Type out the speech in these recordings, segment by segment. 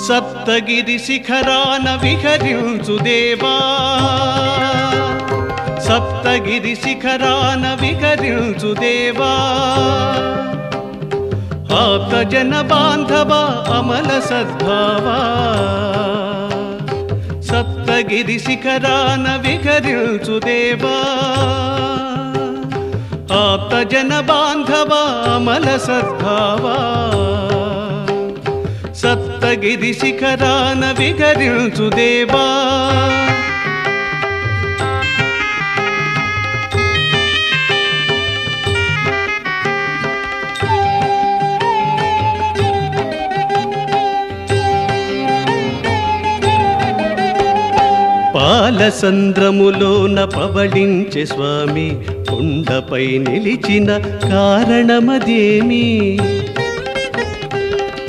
సప్తగిరి శిఖరాన విహరించు దేవా, సప్తగిరి శిఖరాన విహరించు దేవా, ఆప్త జన బాంధవ అమల సద్భావా, సప్తగిరి శిఖరాన విహరించు దేవా, ఆప్త జన బాంధవ అమల సద్భావా, సప్తగిరి శిఖరాన విహరించు దేవా. పాలసంద్రములోన పవళించే స్వామి, కొండపై నిలిచిన కారణమదేమి?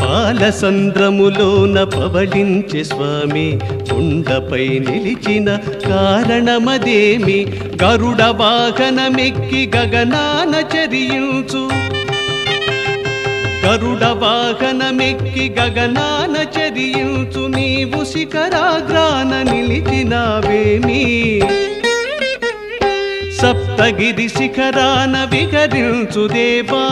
పాలసంద్రములోన పవళించే స్వామి, కొండపై నిలిచిన కారణమదేమి? గరుడ వాహనమెక్కి గగనాన చరించు, గరుడ వాహనమెక్కి గగనాన చరించు, నీవు శిఖరాగ్రాన నిలిచినావేమి? సప్తగిరి శిఖరాన విహరించు దేవా.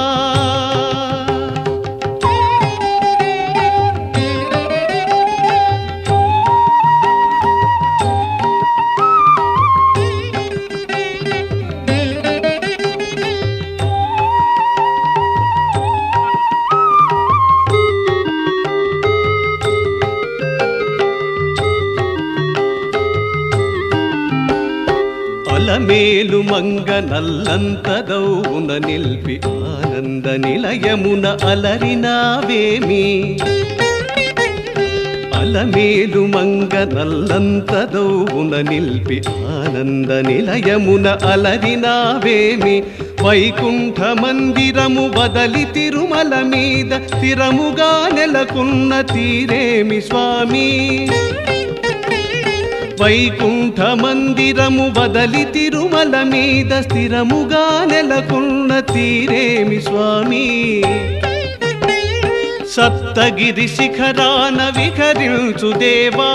అలమేలు మంగ నల్లంతదౌన నిల్పి ఆనంద నిలయమున అలరినావేమి? అలమేలు మంగ నల్లంతదౌన నిల్పి ఆనంద నిలయమున అలరినావేమి? వైకుంఠ మందిరము బదలి తిరుమల మీద స్థిరముగా నెలకొన్న తీరేమి స్వామి? వైకుంఠ మందిరము బదలి తిరుమల మీద స్థిరముగా నెలకొన్న తీరేమి స్వామి? సప్తగిరి శిఖరాన విహరించు దేవా.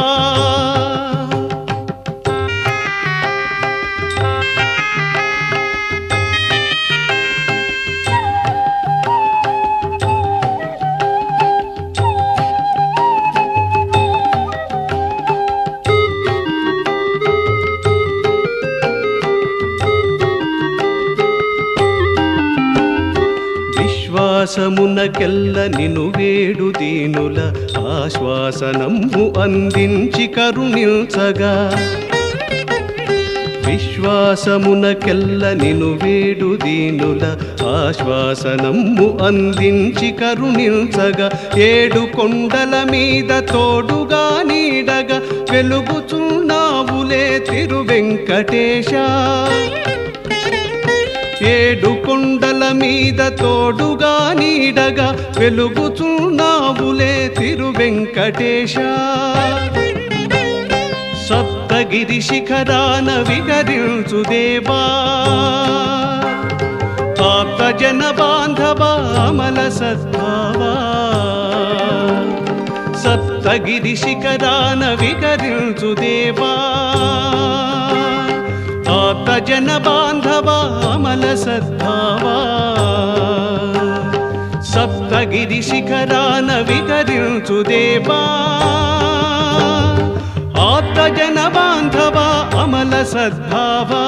విశ్వాసమునకెల్ల నిను వేడు దీనుల ఆశ్వాసనము అందించి కరుణించగా, విశ్వాసమునకెల్ల నిను వేడు దీనుల ఆశ్వాసనము అందించి కరుణించగా, ఏడు కొండల మీద తోడుగా నీడగా వెలుగుచున్నావులే తిరువెంకటేశ. ఏడు కొండల మీద తోడుగా నీడగా వెలుగుచున్నావులే తిరువెంకటేశ. సప్తగిరి శిఖరాన విహరించు దేవా, ఆప్త జన బాంధవ అమల సద్భావా, సప్తగిరి శిఖరాన విహరించు దేవా, ఆప్త జన బాంధవ అమల సద్భావా, సప్తగిరి శిఖరాన విహరించు దేవా, ఆప్త జన బాంధవ అమల సద్భావా.